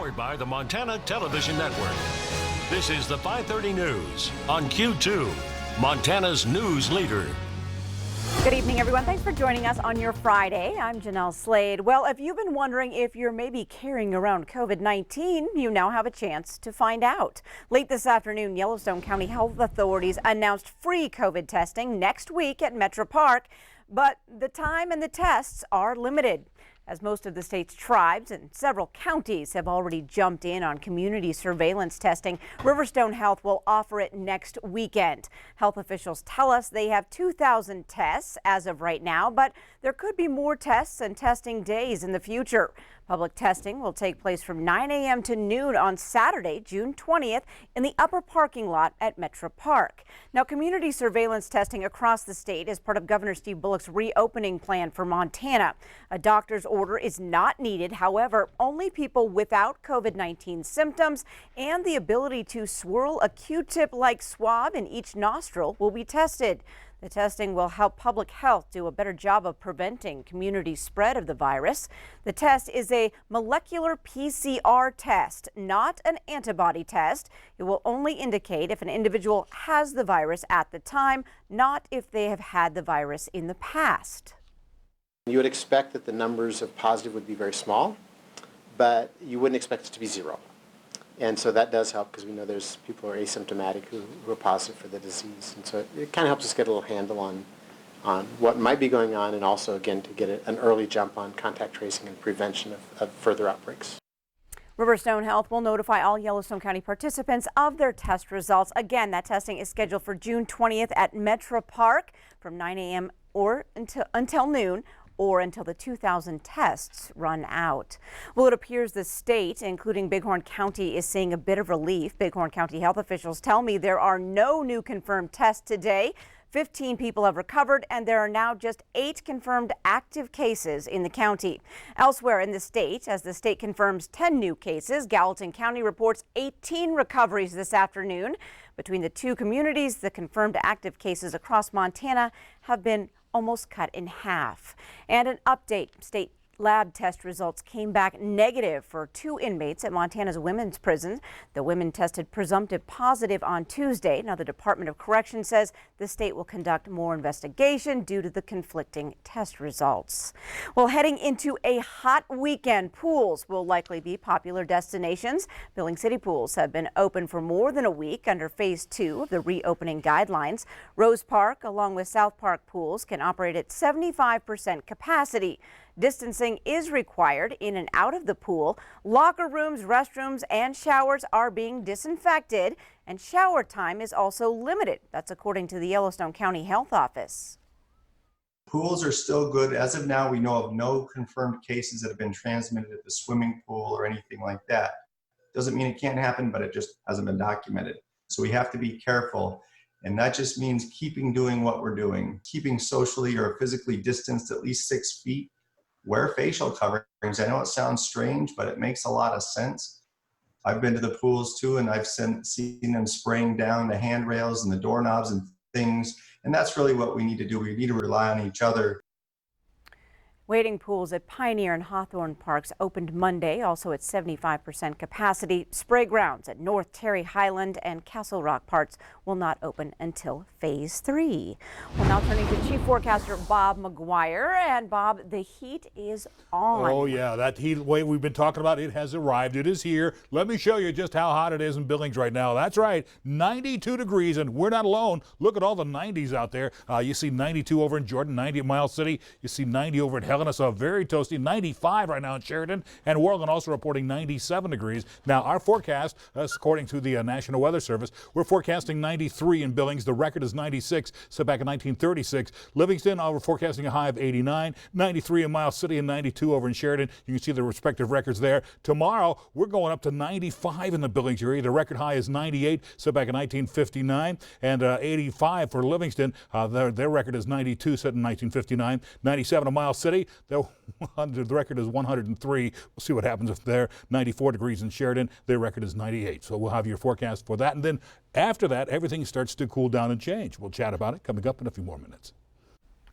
Powered by the Montana Television Network. This is the 5:30 News on Q2, Montana's news leader. Good evening, everyone. Thanks for joining us on your Friday. I'm Jeanelle Slade. Well, if you've been wondering if you're maybe carrying around COVID-19, you now have a chance to find out. Late this afternoon, Yellowstone County health authorities announced free COVID testing next week at Metro Park, but the time and the tests are limited. As most of the state's tribes and several counties have already jumped in on community surveillance testing, Riverstone Health will offer it next weekend. Health officials tell us they have 2,000 tests as of right now, but there could be more tests and testing days in the future. Public testing will take place from 9 a.m. to noon on Saturday, June 20th, in the upper parking lot at Metro Park. Now, community surveillance testing across the state is part of Governor Steve Bullock's reopening plan for Montana. A doctor's order is not needed. However, only people without COVID-19 symptoms and the ability to swirl a Q-tip-like swab in each nostril will be tested. The testing will help public health do a better job of preventing community spread of the virus. The test is a molecular PCR test, not an antibody test. It will only indicate if an individual has the virus at the time, not if they have had the virus in the past. You would expect that the numbers of positive would be very small, but you wouldn't expect it to be zero. And so that does help because we know there's people who are asymptomatic who are positive for the disease. And so it kind of helps us get a little handle on what might be going on, and also, again, to get an early jump on contact tracing and prevention of further outbreaks. Riverstone Health will notify all Yellowstone County participants of their test results. Again, that testing is scheduled for June 20th at Metro Park from 9 a.m. or until noon, or until the 2,000 tests run out. Well, it appears the state, including Bighorn County, is seeing a bit of relief. Bighorn County health officials tell me there are no new confirmed tests today. 15 people have recovered, and there are now just 8 confirmed active cases in the county. Elsewhere in the state, as the state confirms 10 new cases, Gallatin County reports 18 recoveries this afternoon. Between the two communities, the confirmed active cases across Montana have been almost cut in half. And an update, state lab test results came back negative for 2 inmates at Montana's women's prison. The women tested presumptive positive on Tuesday. Now, the Department of Corrections says the state will conduct more investigation due to the conflicting test results. Well, heading into a hot weekend, pools will likely be popular destinations. Billings City pools have been open for more than a week under phase 2 of the reopening guidelines. Rose Park, along with South Park pools, can operate at 75% capacity. Distancing is required in and out of the pool. Locker rooms, restrooms, and showers are being disinfected, and shower time is also limited. That's according to the Yellowstone County Health Office. Pools are still good. As of now, we know of no confirmed cases that have been transmitted at the swimming pool or anything like that. Doesn't mean it can't happen, but it just hasn't been documented. So we have to be careful. And that just means doing what we're doing, keeping socially or physically distanced at least 6 feet. Wear facial coverings. I know it sounds strange, but it makes a lot of sense. I've been to the pools too, and I've seen them spraying down the handrails and the doorknobs and things. And that's really what we need to do. We need to rely on each other. Wading pools at Pioneer and Hawthorne Parks opened Monday, also at 75% capacity. Spray grounds at North Terry Highland and Castle Rock Parks will not open until phase 3. Well, now turning to Chief Forecaster Bob McGuire. And Bob, the heat is on. Oh yeah, that heat wave we've been talking about, it has arrived. It is here. Let me show you just how hot it is in Billings right now. That's right, 92 degrees, and we're not alone. Look at all the 90s out there. You see 92 over in Jordan, 90 at Miles City. You see 90 over at Helena, so very toasty. 95 right now in Sheridan, and Worland also reporting 97 degrees. Now, our forecast, according to the National Weather Service, we're forecasting 93 in Billings. The record is 96, set back in 1936. Livingston, we're forecasting a high of 89, 93 in Miles City, and 92 over in Sheridan. You can see the respective records there. Tomorrow, we're going up to 95 in the Billings area. The record high is 98, set back in 1959, and 85 for Livingston. Their record is 92, set in 1959. 97 in Miles City. The record is 103. We'll see what happens if they're 94 degrees in Sheridan. Their record is 98. So we'll have your forecast for that. And then after that, everything starts to cool down and change. We'll chat about it coming up in a few more minutes.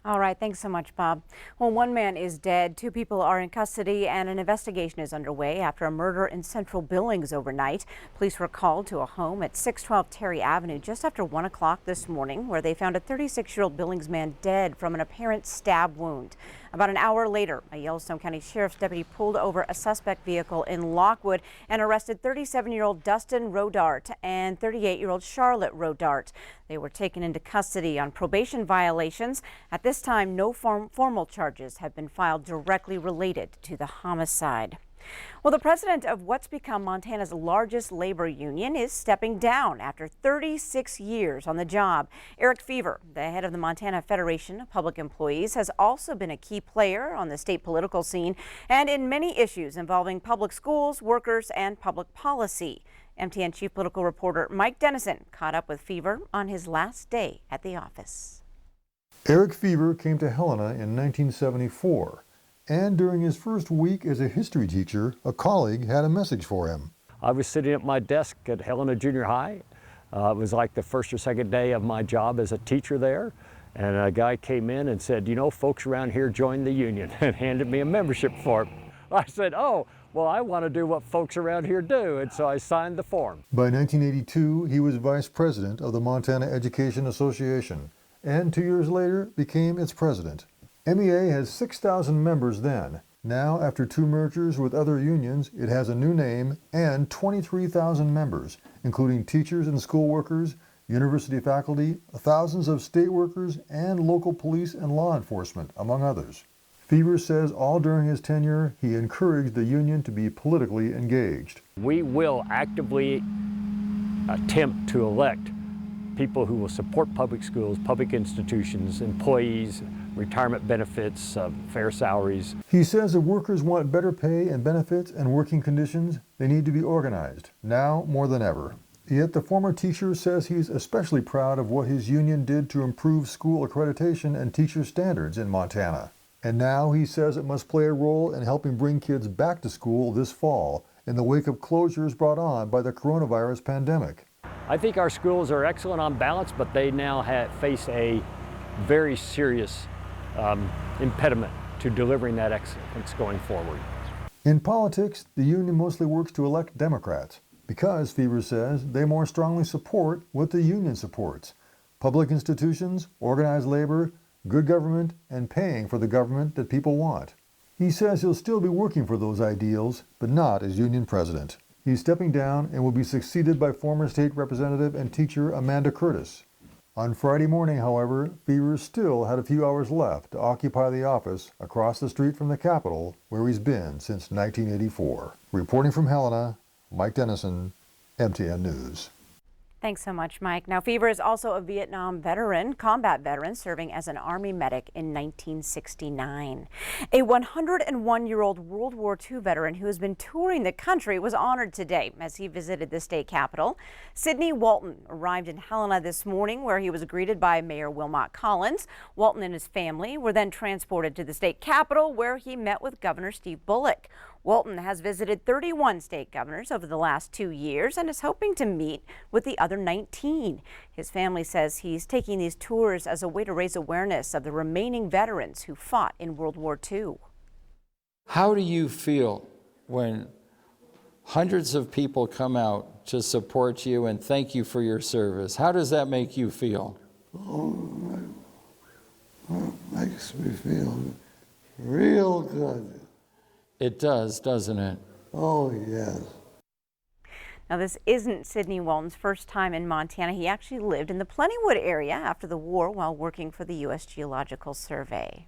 All right, thanks so much, Bob. Well, one man is dead, 2 people are in custody, and an investigation is underway after a murder in Central Billings overnight. Police were called to a home at 612 Terry Avenue just after 1 o'clock this morning, where they found a 36-year-old Billings man dead from an apparent stab wound. About an hour later, a Yellowstone County Sheriff's deputy pulled over a suspect vehicle in Lockwood and arrested 37-year-old Dustin Rodart and 38-year-old Charlotte Rodart. They were taken into custody on probation violations. At this time, no formal charges have been filed directly related to the homicide. Well, the president of what's become Montana's largest labor union is stepping down after 36 years on the job. Eric Fever, the head of the Montana Federation of Public Employees, has also been a key player on the state political scene and in many issues involving public schools, workers, and public policy. MTN Chief Political Reporter Mike Dennison caught up with Fever on his last day at the office. Eric Fever came to Helena in 1974. And during his first week as a history teacher, a colleague had a message for him. I was sitting at my desk at Helena Junior High. It was like the first or second day of my job as a teacher there. And a guy came in and said, you know, folks around here joined the union, and handed me a membership form. I said, oh, well, I want to do what folks around here do. And so I signed the form. By 1982, he was vice president of the Montana Education Association, and 2 years later became its president. MEA has 6,000 members then. Now, after 2 mergers with other unions, it has a new name and 23,000 members, including teachers and school workers, university faculty, thousands of state workers, and local police and law enforcement, among others. Fever says all during his tenure, he encouraged the union to be politically engaged. We will actively attempt to elect people who will support public schools, public institutions, employees, retirement benefits, fair salaries. He says if workers want better pay and benefits and working conditions, they need to be organized, now more than ever. Yet the former teacher says he's especially proud of what his union did to improve school accreditation and teacher standards in Montana. And now he says it must play a role in helping bring kids back to school this fall in the wake of closures brought on by the coronavirus pandemic. I think our schools are excellent on balance, but they now face a very serious impediment to delivering that excellence going forward. In politics, the union mostly works to elect Democrats because, Fever says, they more strongly support what the union supports: public institutions, organized labor, good government, and paying for the government that people want. He says he'll still be working for those ideals, but not as union president. He's stepping down and will be succeeded by former state representative and teacher Amanda Curtis. On Friday morning, however, Fever still had a few hours left to occupy the office across the street from the Capitol, where he's been since 1984. Reporting from Helena, Mike Dennison, MTN News. Thanks so much, Mike. Now, Fever is also a Vietnam veteran, combat veteran, serving as an Army medic in 1969. A 101-year-old World War II veteran who has been touring the country was honored today as he visited the state capitol. Sidney Walton arrived in Helena this morning, where he was greeted by Mayor Wilmot Collins. Walton and his family were then transported to the state capitol, where he met with Governor Steve Bullock. Walton has visited 31 state governors over the last 2 years and is hoping to meet with the other 19. His family says he's taking these tours as a way to raise awareness of the remaining veterans who fought in World War II. How do you feel when hundreds of people come out to support you and thank you for your service? How does that make you feel? Oh, it makes me feel real good. It does, doesn't it? Oh, yes. Now, this isn't Sidney Walton's first time in Montana. He actually lived in the Plentywood area after the war while working for the U.S. Geological Survey.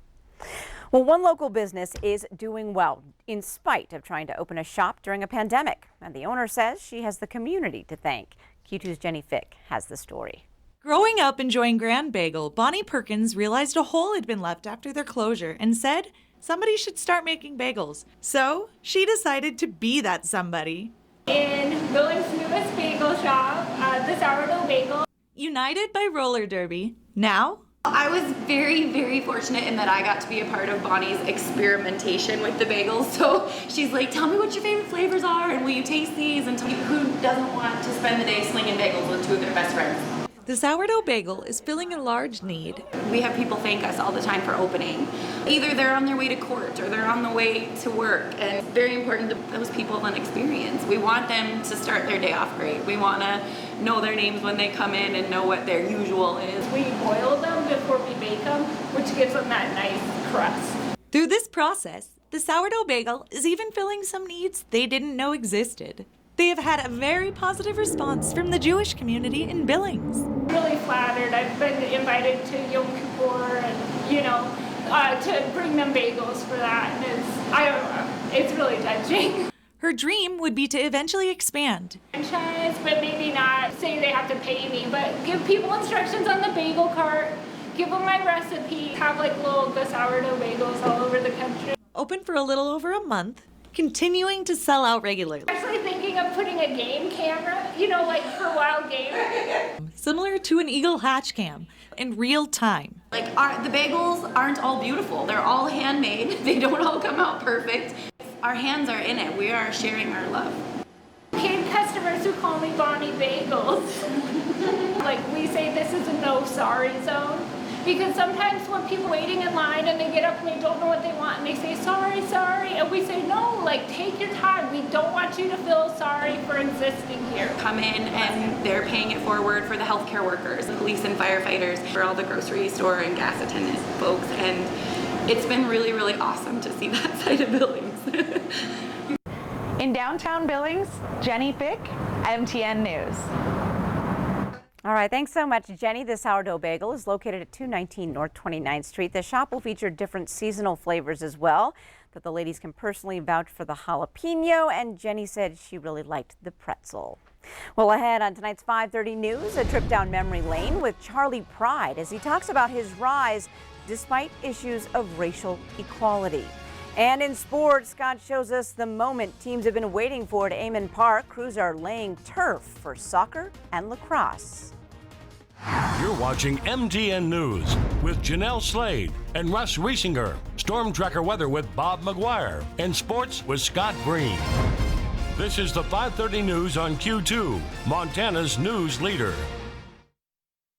Well, one local business is doing well in spite of trying to open a shop during a pandemic. And the owner says she has the community to thank. Q2's Jenny Fick has the story. Growing up enjoying Grand Bagel, Bonnie Perkins realized a hole had been left after their closure and said somebody should start making bagels. So she decided to be that somebody. In Billings' newest bagel shop, the Sourdough Bagel. United by roller derby. Now, I was very, very fortunate in that I got to be a part of Bonnie's experimentation with the bagels. So she's like, tell me what your favorite flavors are and will you taste these? And tell me who doesn't want to spend the day slinging bagels with 2 of their best friends. The sourdough bagel is filling a large need. We have people thank us all the time for opening. Either they're on their way to court or they're on the way to work, and it's very important to those people an experience. We want them to start their day off great. We want to know their names when they come in and know what their usual is. We boil them before we bake them, which gives them that nice crust. Through this process, the sourdough bagel is even filling some needs they didn't know existed. They have had a very positive response from the Jewish community in Billings. Really flattered. I've been invited to Yom Kippur and, to bring them bagels for that. And it's really touching. Her dream would be to eventually expand. Franchise, but maybe not say they have to pay me, but give people instructions on the bagel cart, give them my recipe, have like little sourdough bagels all over the country. Open for a little over a month, continuing to sell out regularly. Actually thinking of putting a game camera, like for wild game. Similar to an eagle hatch cam in real time. Like the bagels aren't all beautiful. They're all handmade. They don't all come out perfect. Our hands are in it. We are sharing our love. Came customers who call me Bonnie Bagels. Like we say this is a no sorry zone. Because sometimes when people are waiting in line and they get up and they don't know what they want and they say, sorry, and we say, no, like take your time. We don't want you to feel sorry for existing here. Come in and they're paying it forward for the healthcare workers, the police and firefighters, for all the grocery store and gas attendant folks. And it's been really, really awesome to see that side of Billings. In downtown Billings, Jenny Fick, MTN News. All right, thanks so much, Jenny. The sourdough bagel is located at 219 North 29th Street. The shop will feature different seasonal flavors as well, that the ladies can personally vouch for the jalapeno, and Jenny said she really liked the pretzel. Well, ahead on tonight's 5:30 News, a trip down memory lane with Charlie Pride as he talks about his rise despite issues of racial equality. And in sports, Scott shows us the moment teams have been waiting for at Amon Park. Crews are laying turf for soccer and lacrosse. You're watching MTN News with Jeanelle Slade and Russ Riesinger. Storm Tracker weather with Bob McGuire. And sports with Scott Green. This is the 5:30 News on Q2, Montana's news leader.